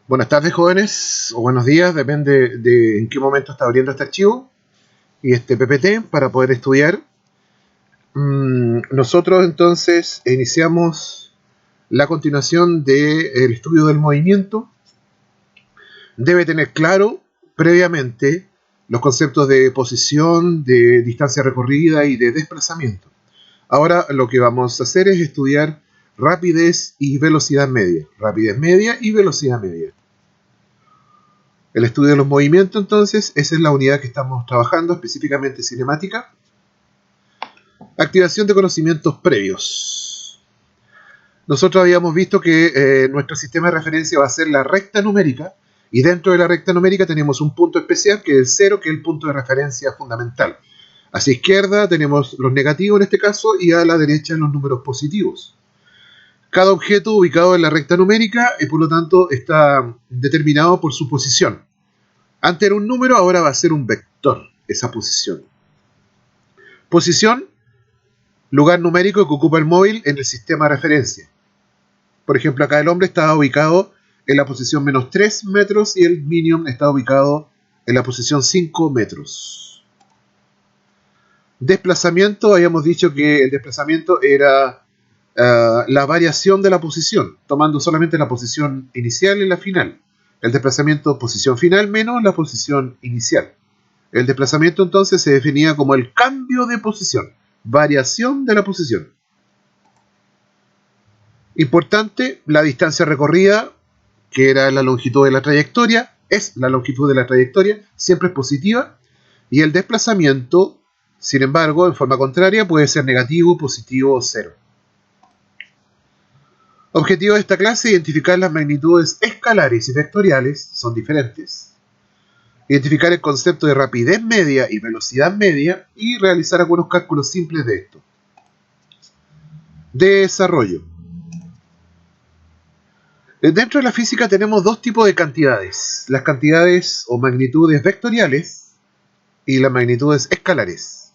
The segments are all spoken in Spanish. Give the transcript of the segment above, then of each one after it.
Buenas tardes, jóvenes, o buenos días, depende de en qué momento está abriendo este archivo y este PPT para poder estudiar. Nosotros entonces iniciamos la continuación del estudio del movimiento. Debe tener claro previamente los conceptos de posición, de distancia recorrida y de desplazamiento. Ahora lo que vamos a hacer es estudiar rapidez y velocidad media. Rapidez media y velocidad media. El estudio de los movimientos, entonces, esa es la unidad que estamos trabajando, específicamente cinemática. Activación de conocimientos previos. Nosotros habíamos visto que nuestro sistema de referencia va a ser la recta numérica, y dentro de la recta numérica tenemos un punto especial, que es el 0, que es el punto de referencia fundamental. Hacia izquierda tenemos los negativos en este caso, y a la derecha los números positivos. Cada objeto ubicado en la recta numérica, y por lo tanto está determinado por su posición. Antes era un número, ahora va a ser un vector, esa posición. Posición, lugar numérico que ocupa el móvil en el sistema de referencia. Por ejemplo, acá el hombre está ubicado en la posición menos 3 metros y el Minion está ubicado en la posición 5 metros. Desplazamiento, habíamos dicho que el desplazamiento era la variación de la posición, tomando solamente la posición inicial y la final. El desplazamiento posición final menos la posición inicial. El desplazamiento entonces se definía como el cambio de posición, variación de la posición. Importante, la distancia recorrida, que era la longitud de la trayectoria, es la longitud de la trayectoria, siempre es positiva, y el desplazamiento, sin embargo, en forma contraria, puede ser negativo, positivo o cero. Objetivo de esta clase: identificar las magnitudes escalares y vectoriales, son diferentes. Identificar el concepto de rapidez media y velocidad media y realizar algunos cálculos simples de esto. Desarrollo. Dentro de la física tenemos dos tipos de cantidades: las cantidades o magnitudes vectoriales y las magnitudes escalares.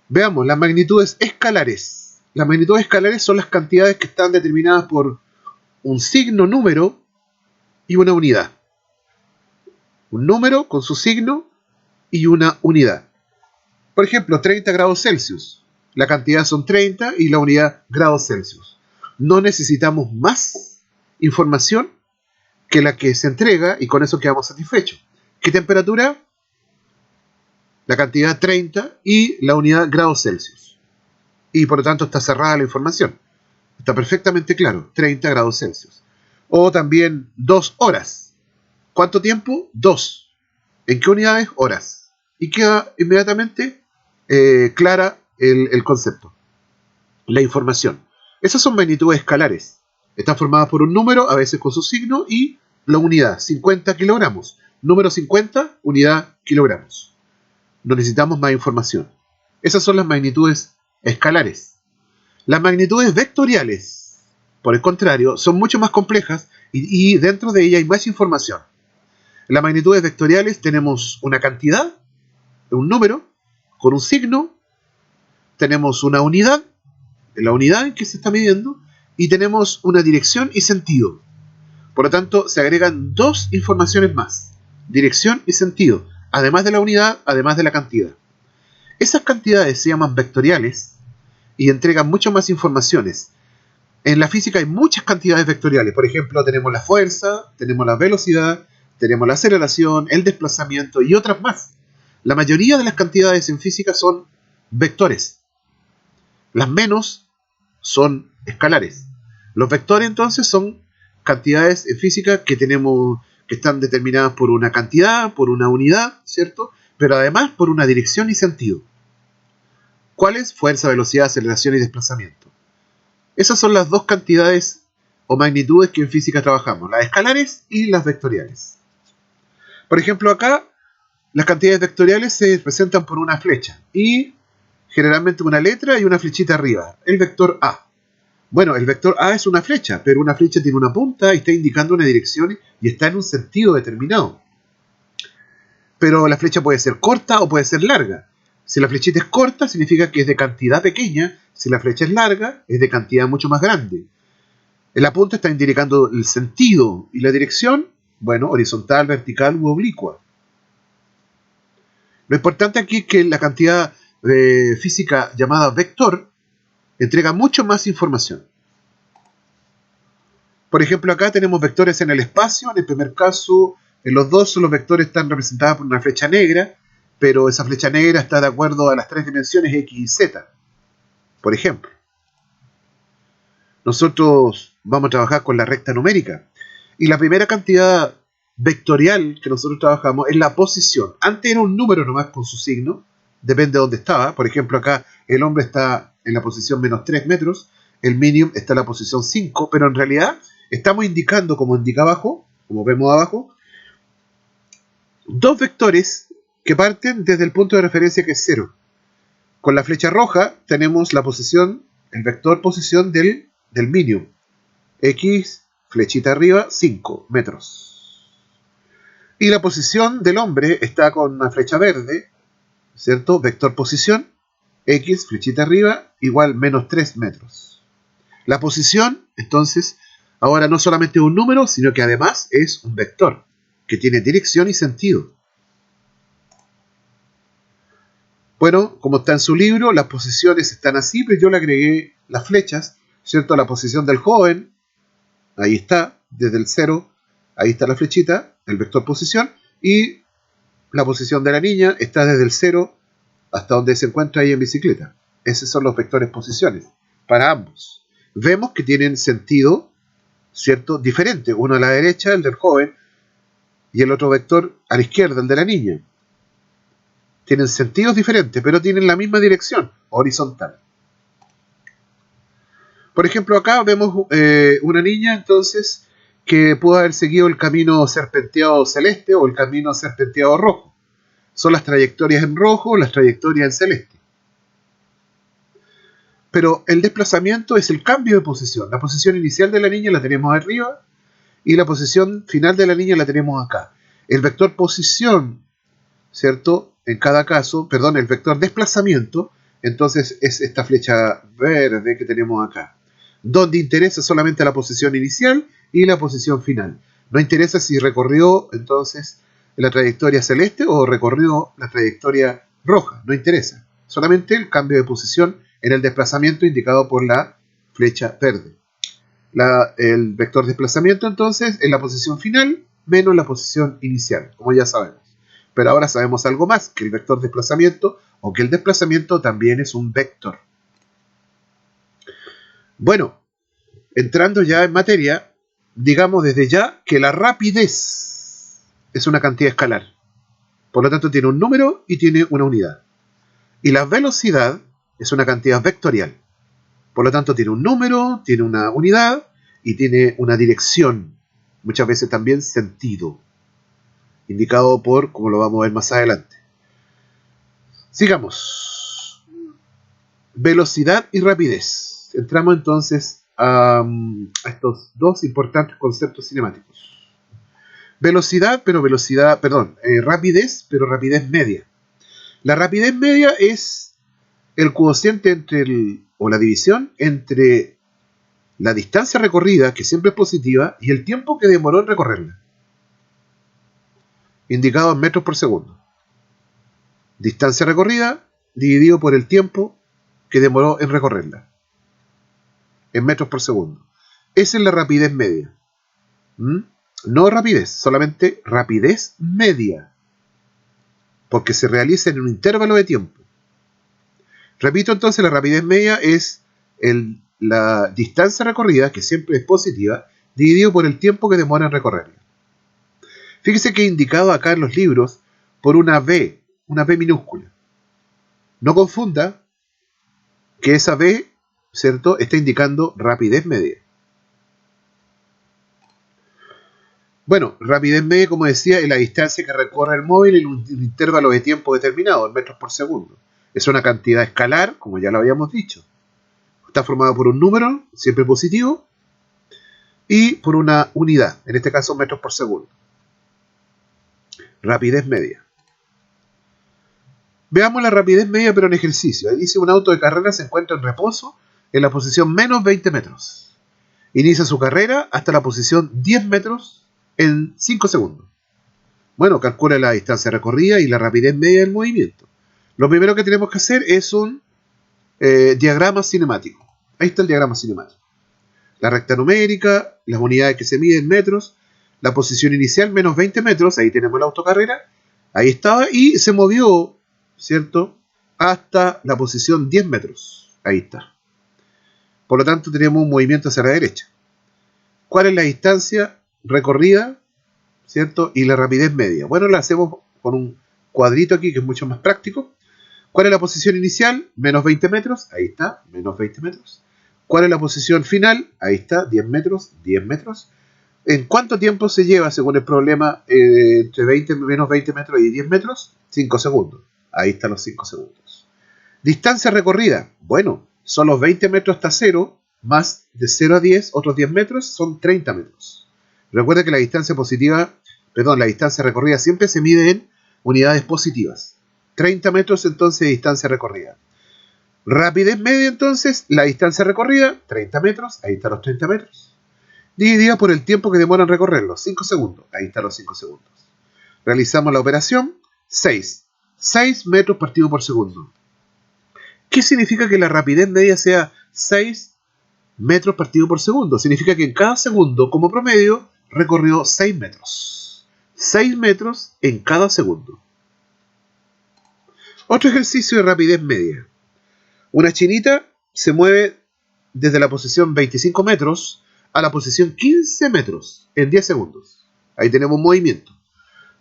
Veamos, las magnitudes escalares. Las magnitudes escalares son las cantidades que están determinadas por un signo número y una unidad. Un número con su signo y una unidad. Por ejemplo, 30 grados Celsius. La cantidad son 30 y la unidad grados Celsius. No necesitamos más información que la que se entrega y con eso quedamos satisfechos. ¿Qué temperatura? La cantidad 30 y la unidad grados Celsius. Y por lo tanto está cerrada la información. Está perfectamente claro, 30 grados Celsius. O también 2 horas. ¿Cuánto tiempo? 2. ¿En qué unidades? Horas. Y queda inmediatamente clara el concepto, la información. Esas son magnitudes escalares. Están formadas por un número, a veces con su signo, y la unidad, 50 kilogramos. Número 50, unidad kilogramos. No necesitamos más información. Esas son las magnitudes escalares. Las magnitudes vectoriales, por el contrario, son mucho más complejas y dentro de ellas hay más información. En las magnitudes vectoriales tenemos una cantidad, un número, con un signo, tenemos una unidad, la unidad en que se está midiendo, y tenemos una dirección y sentido. Por lo tanto, se agregan dos informaciones más: dirección y sentido, además de la unidad, además de la cantidad. Esas cantidades se llaman vectoriales y entregan mucho más informaciones. En la física hay muchas cantidades vectoriales. Por ejemplo, tenemos la fuerza, tenemos la velocidad, tenemos la aceleración, el desplazamiento y otras más. La mayoría de las cantidades en física son vectores. Las menos son escalares. Los vectores entonces son cantidades en física que están determinadas por una cantidad, por una unidad, ¿cierto? Pero además por una dirección y sentido. ¿Cuáles? Fuerza, velocidad, aceleración y desplazamiento. Esas son las dos cantidades o magnitudes que en física trabajamos: las escalares y las vectoriales. Por ejemplo, acá las cantidades vectoriales se representan por una flecha y generalmente una letra y una flechita arriba, el vector A. Bueno, el vector A es una flecha, pero una flecha tiene una punta y está indicando una dirección y está en un sentido determinado. Pero la flecha puede ser corta o puede ser larga. Si la flechita es corta, significa que es de cantidad pequeña. Si la flecha es larga, es de cantidad mucho más grande. La punta está indicando el sentido y la dirección, bueno, horizontal, vertical u oblicua. Lo importante aquí es que la cantidad física llamada vector entrega mucho más información. Por ejemplo, acá tenemos vectores en el espacio. En el primer caso, en los dos los vectores están representados por una flecha negra, pero esa flecha negra está de acuerdo a las tres dimensiones X y Z, por ejemplo. Nosotros vamos a trabajar con la recta numérica. Y la primera cantidad vectorial que nosotros trabajamos es la posición. Antes era un número nomás con su signo, depende de dónde estaba. Por ejemplo, acá el hombre está en la posición menos 3 metros, el medium está en la posición 5, pero en realidad estamos indicando, como indica abajo, como vemos abajo, dos vectores que parten desde el punto de referencia que es 0. Con la flecha roja tenemos la posición, el vector posición del medium. X, flechita arriba, 5 metros. Y la posición del hombre está con una flecha verde, ¿cierto? Vector posición, X, flechita arriba, igual menos 3 metros. La posición, entonces, ahora no solamente es un número, sino que además es un vector, que tiene dirección y sentido. Bueno, como está en su libro, las posiciones están así, pero yo le agregué las flechas, ¿cierto? La posición del joven, ahí está, desde el 0, ahí está la flechita, el vector posición, y la posición de la niña está desde el 0 hasta donde se encuentra ahí en bicicleta. Esos son los vectores posiciones, para ambos. Vemos que tienen sentido, ¿cierto? Diferente, uno a la derecha, el del joven, y el otro vector a la izquierda, el de la niña. Tienen sentidos diferentes, pero tienen la misma dirección, horizontal. Por ejemplo, acá vemos una niña, entonces, que pudo haber seguido el camino serpenteado celeste o el camino serpenteado rojo. Son las trayectorias en rojo, las trayectorias en celeste. Pero el desplazamiento es el cambio de posición. La posición inicial de la niña la tenemos arriba y la posición final de la niña la tenemos acá. El vector posición, ¿cierto? En cada caso, perdón, el vector desplazamiento, entonces es esta flecha verde que tenemos acá, donde interesa solamente la posición inicial y la posición final. No interesa si recorrió entonces la trayectoria celeste o recorrió la trayectoria roja, no interesa. Solamente el cambio de posición en el desplazamiento indicado por la flecha verde. El vector desplazamiento entonces es la posición final menos la posición inicial, como ya sabemos. Pero ahora sabemos algo más, que el vector desplazamiento o que el desplazamiento también es un vector. Bueno, entrando ya en materia, digamos desde ya que la rapidez es una cantidad escalar. Por lo tanto tiene un número y tiene una unidad. Y la velocidad es una cantidad vectorial. Por lo tanto tiene un número, tiene una unidad y tiene una dirección. Muchas veces también sentido. Indicado por, como lo vamos a ver más adelante. Sigamos. Velocidad y rapidez. Entramos entonces a estos dos importantes conceptos cinemáticos. Rapidez, pero rapidez media. La rapidez media es el cociente o la división entre la distancia recorrida, que siempre es positiva, y el tiempo que demoró en recorrerla, indicado en metros por segundo. Distancia recorrida dividido por el tiempo que demoró en recorrerla, en metros por segundo. Esa es la rapidez media. No rapidez, solamente rapidez media, porque se realiza en un intervalo de tiempo. Repito entonces, la rapidez media es la distancia recorrida, que siempre es positiva, dividido por el tiempo que demora en recorrerla. Fíjese que he indicado acá en los libros por una V minúscula. No confunda que esa V, ¿cierto?, está indicando rapidez media. Bueno, rapidez media, como decía, es la distancia que recorre el móvil en un intervalo de tiempo determinado, en metros por segundo. Es una cantidad escalar, como ya lo habíamos dicho. Está formada por un número, siempre positivo, y por una unidad, en este caso metros por segundo. Rapidez media. Veamos la rapidez media pero en ejercicio. Ahí dice: un auto de carrera se encuentra en reposo en la posición menos 20 metros. Inicia su carrera hasta la posición 10 metros en 5 segundos. Bueno, calcula la distancia recorrida y la rapidez media del movimiento. Lo primero que tenemos que hacer es un diagrama cinemático. Ahí está el diagrama cinemático. La recta numérica, las unidades que se miden en metros, la posición inicial menos 20 metros, ahí tenemos la autocarrera, ahí estaba y se movió, ¿cierto?, hasta la posición 10 metros. Ahí está. Por lo tanto, tenemos un movimiento hacia la derecha. ¿Cuál es la distancia recorrida, ¿cierto?, y la rapidez media? Bueno, la hacemos con un cuadrito aquí que es mucho más práctico. ¿Cuál es la posición inicial? Menos 20 metros. Ahí está, menos 20 metros. ¿Cuál es la posición final? Ahí está, 10 metros, 10 metros. ¿En cuánto tiempo se lleva, según el problema, entre menos 20 metros y 10 metros? 5 segundos. Ahí están los 5 segundos. Distancia recorrida. Bueno, son los 20 metros hasta 0, más de 0 a 10, otros 10 metros, son 30 metros. Recuerda que la distancia recorrida siempre se mide en unidades positivas. 30 metros entonces de distancia recorrida. Rapidez media entonces, la distancia recorrida, 30 metros, ahí están los 30 metros. Dividida por el tiempo que demora en recorrerlo, 5 segundos, ahí están los 5 segundos. Realizamos la operación, 6 metros partido por segundo. ¿Qué significa que la rapidez media sea 6 metros partido por segundo? Significa que en cada segundo, como promedio, recorrió 6 metros. 6 metros en cada segundo. Otro ejercicio de rapidez media. Una chinita se mueve desde la posición 25 metros a la posición 15 metros en 10 segundos. Ahí tenemos un movimiento.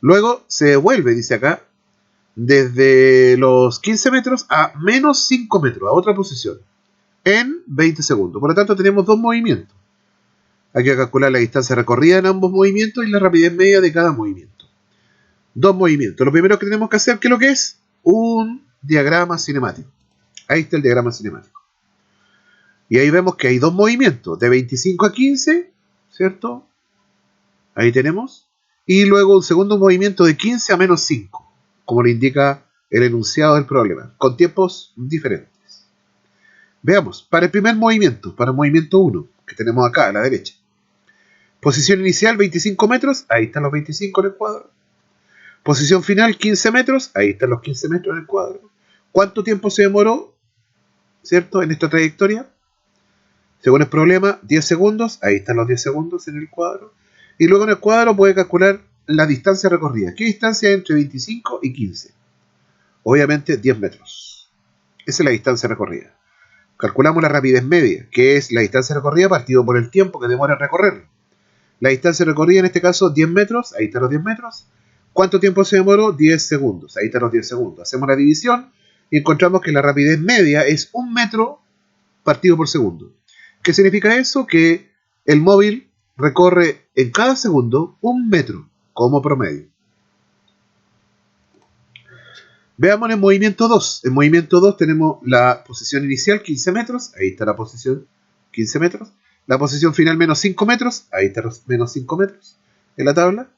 Luego se devuelve, dice acá, desde los 15 metros a menos 5 metros, a otra posición, en 20 segundos. Por lo tanto, tenemos dos movimientos. Hay que calcular la distancia recorrida en ambos movimientos y la rapidez media de cada movimiento. Dos movimientos. Lo primero que tenemos que hacer, ¿qué es lo que es? Un diagrama cinemático. Ahí está el diagrama cinemático. Y ahí vemos que hay dos movimientos, de 25 a 15, ¿cierto? Ahí tenemos. Y luego un segundo movimiento de 15 a menos 5, como lo indica el enunciado del problema, con tiempos diferentes. Veamos, para el primer movimiento, para el movimiento 1, que tenemos acá a la derecha. Posición inicial 25 metros, ahí están los 25 en el cuadro. Posición final 15 metros, ahí están los 15 metros en el cuadro. ¿Cuánto tiempo se demoró, cierto, en esta trayectoria? Según el problema, 10 segundos, ahí están los 10 segundos en el cuadro. Y luego en el cuadro puede calcular la distancia recorrida. ¿Qué distancia hay entre 25 y 15? Obviamente 10 metros. Esa es la distancia recorrida. Calculamos la rapidez media, que es la distancia recorrida partido por el tiempo que demora en recorrerlo. La distancia recorrida en este caso 10 metros, ahí están los 10 metros. ¿Cuánto tiempo se demoró? 10 segundos, ahí están los 10 segundos. Hacemos la división y encontramos que la rapidez media es 1 metro partido por segundo. ¿Qué significa eso? Que el móvil recorre en cada segundo 1 metro como promedio. Veamos en el movimiento 2. En movimiento 2 tenemos la posición inicial 15 metros, ahí está la posición 15 metros. La posición final menos 5 metros, ahí están los menos 5 metros en la tabla.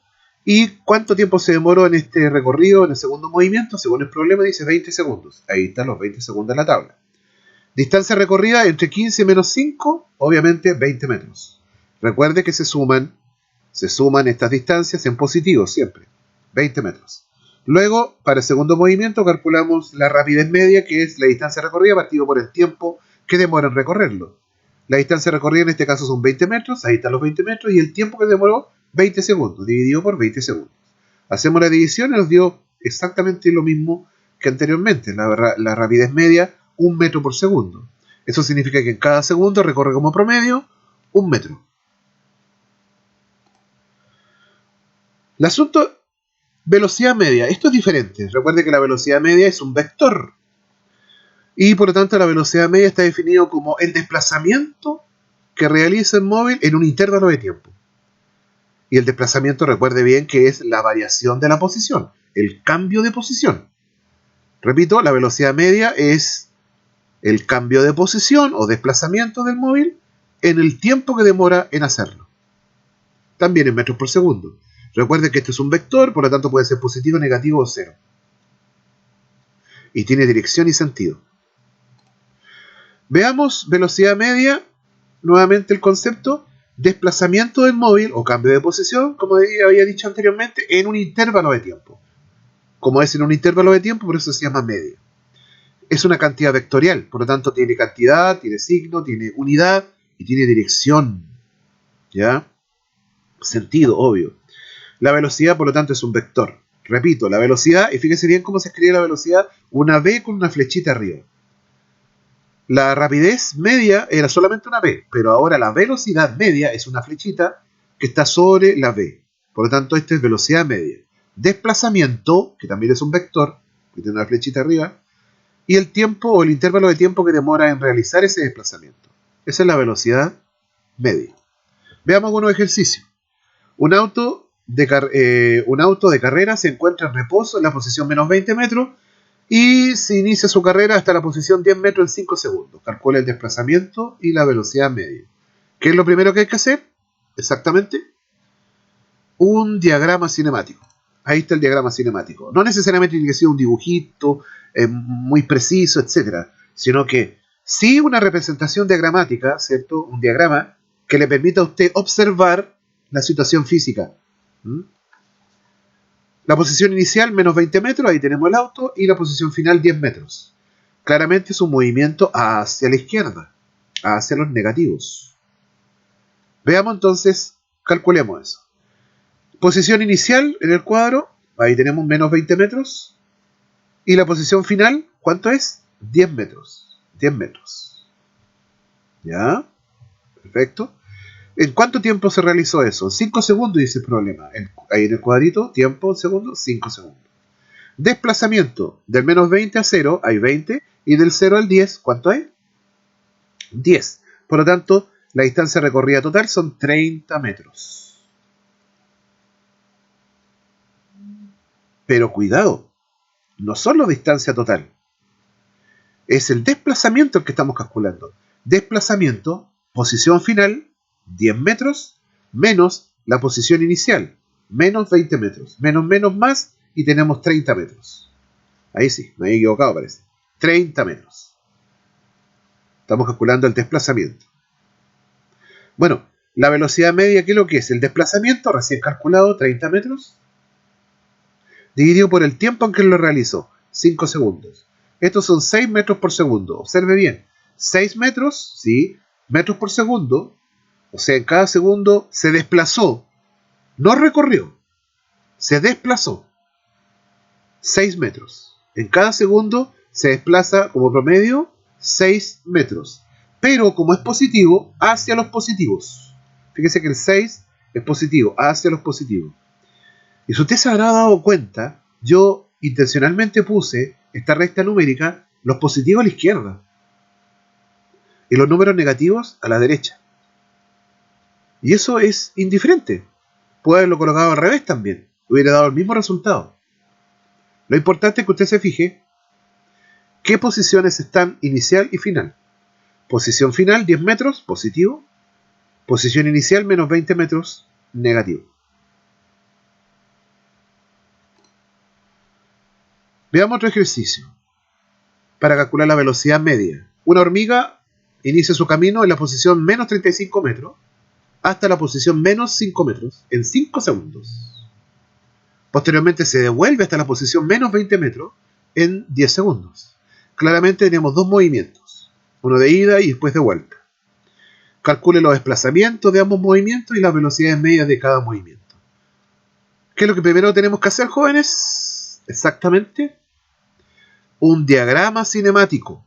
¿Y cuánto tiempo se demoró en este recorrido, en el segundo movimiento? Según el problema dice 20 segundos. Ahí están los 20 segundos en la tabla. Distancia recorrida entre 15 y menos 5, obviamente 20 metros. Recuerde que se suman estas distancias en positivo siempre, 20 metros. Luego, para el segundo movimiento, calculamos la rapidez media, que es la distancia recorrida partido por el tiempo que demora en recorrerlo. La distancia recorrida en este caso son 20 metros, ahí están los 20 metros, y el tiempo que demoró, 20 segundos, dividido por 20 segundos. Hacemos la división y nos dio exactamente lo mismo que anteriormente, la rapidez media, 1 metro por segundo. Eso significa que en cada segundo recorre como promedio 1 metro. El asunto, velocidad media. Esto es diferente. Recuerde que la velocidad media es un vector. Y por lo tanto la velocidad media está definido como el desplazamiento que realiza el móvil en un intervalo de tiempo. Y el desplazamiento, recuerde bien, que es la variación de la posición, el cambio de posición. Repito, la velocidad media es el cambio de posición o desplazamiento del móvil en el tiempo que demora en hacerlo. También en metros por segundo. Recuerde que esto es un vector, por lo tanto puede ser positivo, negativo o cero. Y tiene dirección y sentido. Veamos velocidad media nuevamente el concepto, desplazamiento del móvil o cambio de posición, como había dicho anteriormente, en un intervalo de tiempo. Como es en un intervalo de tiempo, por eso se llama media. Es una cantidad vectorial, por lo tanto tiene cantidad, tiene signo, tiene unidad y tiene dirección. ¿Ya? Sentido, obvio. La velocidad, por lo tanto, es un vector. Repito, la velocidad, y fíjense bien cómo se escribe la velocidad, una V con una flechita arriba. La rapidez media era solamente una V, pero ahora la velocidad media es una flechita que está sobre la V. Por lo tanto, esta es velocidad media. Desplazamiento, que también es un vector, que tiene una flechita arriba, y el tiempo o el intervalo de tiempo que demora en realizar ese desplazamiento. Esa es la velocidad media. Veamos algunos ejercicios. Un auto de carrera se encuentra en reposo en la posición menos 20 metros y se inicia su carrera hasta la posición 10 metros en 5 segundos. Calcula el desplazamiento y la velocidad media. ¿Qué es lo primero que hay que hacer? Exactamente, un diagrama cinemático. Ahí está el diagrama cinemático. No necesariamente tiene que ser un dibujito muy preciso, etcétera, sino que sí una representación diagramática, ¿cierto? Un diagrama que le permita a usted observar la situación física. ¿Mm? La posición inicial, menos 20 metros, ahí tenemos el auto, y la posición final, 10 metros. Claramente es un movimiento hacia la izquierda, hacia los negativos. Veamos entonces, calculemos eso. Posición inicial en el cuadro, ahí tenemos menos 20 metros, y la posición final, ¿cuánto es? 10 metros. 10 metros. ¿Ya? Perfecto. ¿En cuánto tiempo se realizó eso? 5 segundos, dice el problema. Ahí en el cuadrito, tiempo, segundos, 5 segundos. Desplazamiento, del menos 20 a 0 hay 20, y del 0 al 10, ¿cuánto hay? 10. Por lo tanto, la distancia recorrida total son 30 metros. Pero cuidado, no solo distancia total, es el desplazamiento el que estamos calculando. Desplazamiento, posición final, 10 metros, menos la posición inicial, menos 20 metros. Menos, menos, más, y tenemos 30 metros. Ahí sí, me he equivocado parece. 30 metros. Estamos calculando el desplazamiento. Bueno, la velocidad media, ¿qué es lo que es? El desplazamiento, recién calculado, 30 metros, dividido por el tiempo en que lo realizó, 5 segundos. Estos son 6 metros por segundo. Observe bien. 6 metros, ¿sí? Metros por segundo. O sea, en cada segundo se desplazó. No recorrió. Se desplazó. 6 metros. En cada segundo se desplaza como promedio 6 metros. Pero como es positivo, hacia los positivos. Fíjese que el 6 es positivo, hacia los positivos. Y si usted se habrá dado cuenta, yo intencionalmente puse esta recta numérica, los positivos a la izquierda y los números negativos a la derecha. Y eso es indiferente. Puede haberlo colocado al revés también. Hubiera dado el mismo resultado. Lo importante es que usted se fije qué posiciones están inicial y final. Posición final, 10 metros, positivo. Posición inicial, menos 20 metros, negativo. Veamos otro ejercicio. Para calcular la velocidad media. Una hormiga inicia su camino en la posición menos 35 metros hasta la posición menos 5 metros en 5 segundos. Posteriormente se devuelve hasta la posición menos 20 metros en 10 segundos. Claramente tenemos dos movimientos, uno de ida y después de vuelta. Calcule los desplazamientos de ambos movimientos y las velocidades medias de cada movimiento. ¿Qué es lo que primero tenemos que hacer, jóvenes? Exactamente un diagrama cinemático,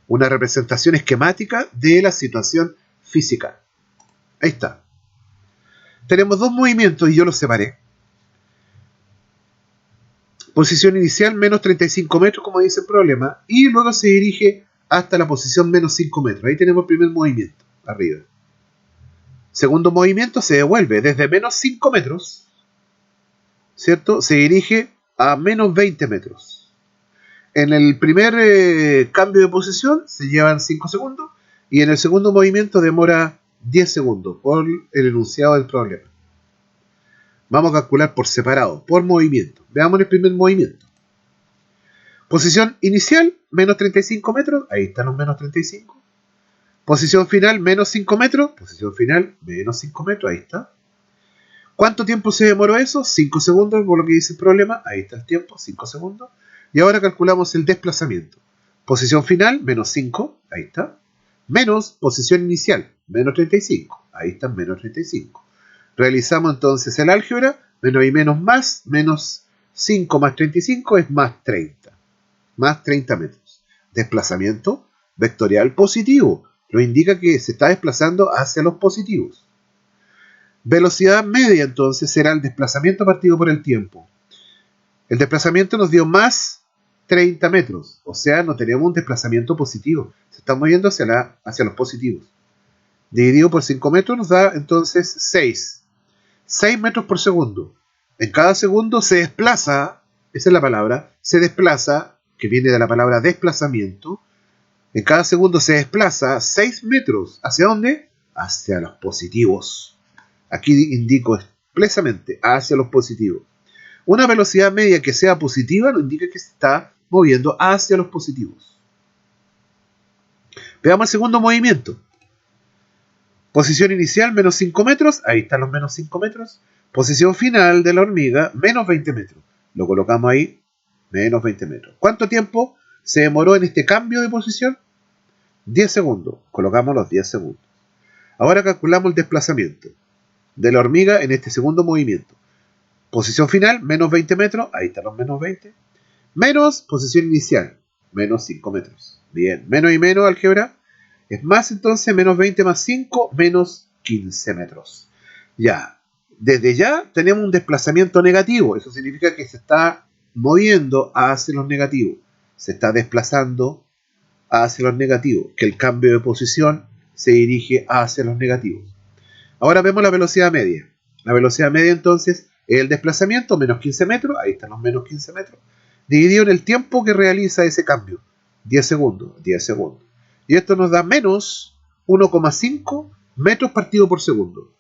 una representación esquemática de la situación física. Ahí está. Tenemos dos movimientos y yo los separé. Posición inicial, menos 35 metros, como dice el problema, y luego se dirige hasta la posición menos 5 metros. Ahí tenemos el primer movimiento, arriba. Segundo movimiento, se devuelve desde menos 5 metros, ¿cierto? Se dirige a menos 20 metros. En el primer cambio de posición se llevan 5 segundos y en el segundo movimiento demora 10 segundos por el enunciado del problema. Vamos a calcular por separado, por movimiento. Veamos el primer movimiento. Posición inicial, menos 35 metros. Ahí están los menos 35. Posición final, menos 5 metros. Posición final, menos 5 metros. Ahí está. ¿Cuánto tiempo se demoró eso? 5 segundos, por lo que dice el problema. Ahí está el tiempo, 5 segundos. Y ahora calculamos el desplazamiento. Posición final, menos 5. Ahí está. Menos posición inicial, menos 35. Ahí está, menos 35. Realizamos entonces el álgebra. Menos y menos 5 más 35 es más 30. Más 30 metros. Desplazamiento vectorial positivo. Lo indica que se está desplazando hacia los positivos. Velocidad media entonces será el desplazamiento partido por el tiempo. El desplazamiento nos dio más 30 metros. O sea, no tenemos un desplazamiento positivo. Se está moviendo hacia los positivos. Dividido por 5 metros nos da entonces 6. 6 metros por segundo. En cada segundo se desplaza, esa es la palabra, se desplaza, que viene de la palabra desplazamiento. En cada segundo se desplaza 6 metros. ¿Hacia dónde? Hacia los positivos. Aquí indico expresamente hacia los positivos. Una velocidad media que sea positiva nos indica que se está moviendo hacia los positivos. Veamos el segundo movimiento. Posición inicial, menos 5 metros. Ahí están los menos 5 metros. Posición final de la hormiga, menos 20 metros. Lo colocamos ahí, menos 20 metros. ¿Cuánto tiempo se demoró en este cambio de posición? 10 segundos. Colocamos los 10 segundos. Ahora calculamos el desplazamiento de la hormiga en este segundo movimiento. Posición final, menos 20 metros. Ahí están los menos 20. Menos posición inicial, menos 5 metros. Bien, menos y menos, álgebra. Es más entonces, menos 20 más 5, menos 15 metros. Ya, desde ya tenemos un desplazamiento negativo. Eso significa que se está moviendo hacia los negativos. Se está desplazando hacia los negativos. Que el cambio de posición se dirige hacia los negativos. Ahora vemos la velocidad media. La velocidad media entonces es el desplazamiento, menos 15 metros. Ahí están los menos 15 metros. Dividido en el tiempo que realiza ese cambio. 10 segundos, 10 segundos. Y esto nos da menos 1,5 metros partido por segundo.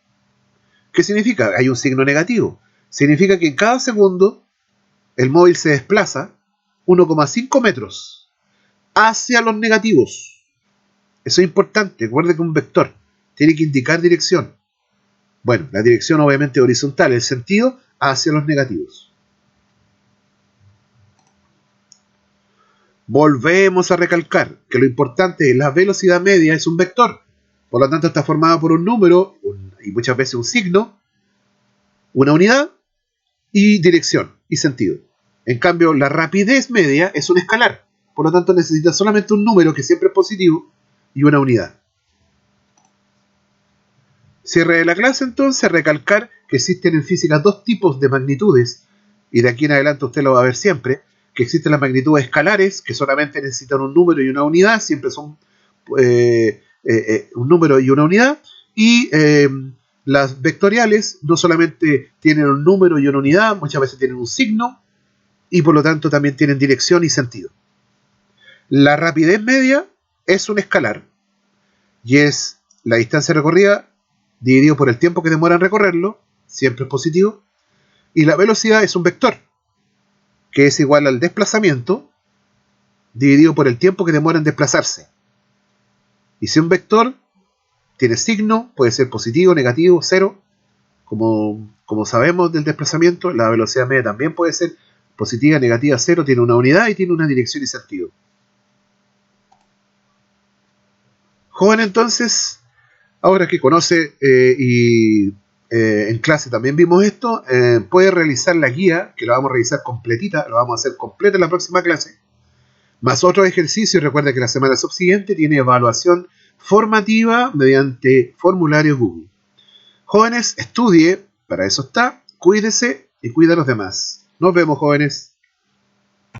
¿Qué significa? Hay un signo negativo. Significa que en cada segundo el móvil se desplaza 1,5 metros hacia los negativos. Eso es importante. Recuerde que un vector tiene que indicar dirección. Bueno, la dirección obviamente horizontal, el sentido hacia los negativos. Volvemos a recalcar que lo importante es la velocidad media es un vector. Por lo tanto está formada por un número y muchas veces un signo, una unidad y dirección y sentido. En cambio, la rapidez media es un escalar. Por lo tanto necesita solamente un número que siempre es positivo y una unidad. Cierre de la clase entonces, recalcar que existen en física dos tipos de magnitudes, y de aquí en adelante usted lo va a ver siempre, que existen las magnitudes escalares, que solamente necesitan un número y una unidad, siempre son un número y una unidad, y las vectoriales no solamente tienen un número y una unidad, muchas veces tienen un signo, y por lo tanto también tienen dirección y sentido. La rapidez media es un escalar, y es la distancia recorrida dividido por el tiempo que demora en recorrerlo, siempre es positivo, y la velocidad es un vector, que es igual al desplazamiento dividido por el tiempo que demora en desplazarse. Y si un vector tiene signo, puede ser positivo, negativo, cero, como sabemos del desplazamiento, la velocidad media también puede ser positiva, negativa, cero, tiene una unidad y tiene una dirección y sentido. Joven, entonces, ahora que conoce en clase también vimos esto, puede realizar la guía, que lo vamos a revisar completita, lo vamos a hacer completa en la próxima clase, más otros ejercicios. Recuerda que la semana subsiguiente tiene evaluación formativa mediante formulario Google. Jóvenes, estudie, para eso está, cuídese y cuida a los demás. Nos vemos, jóvenes.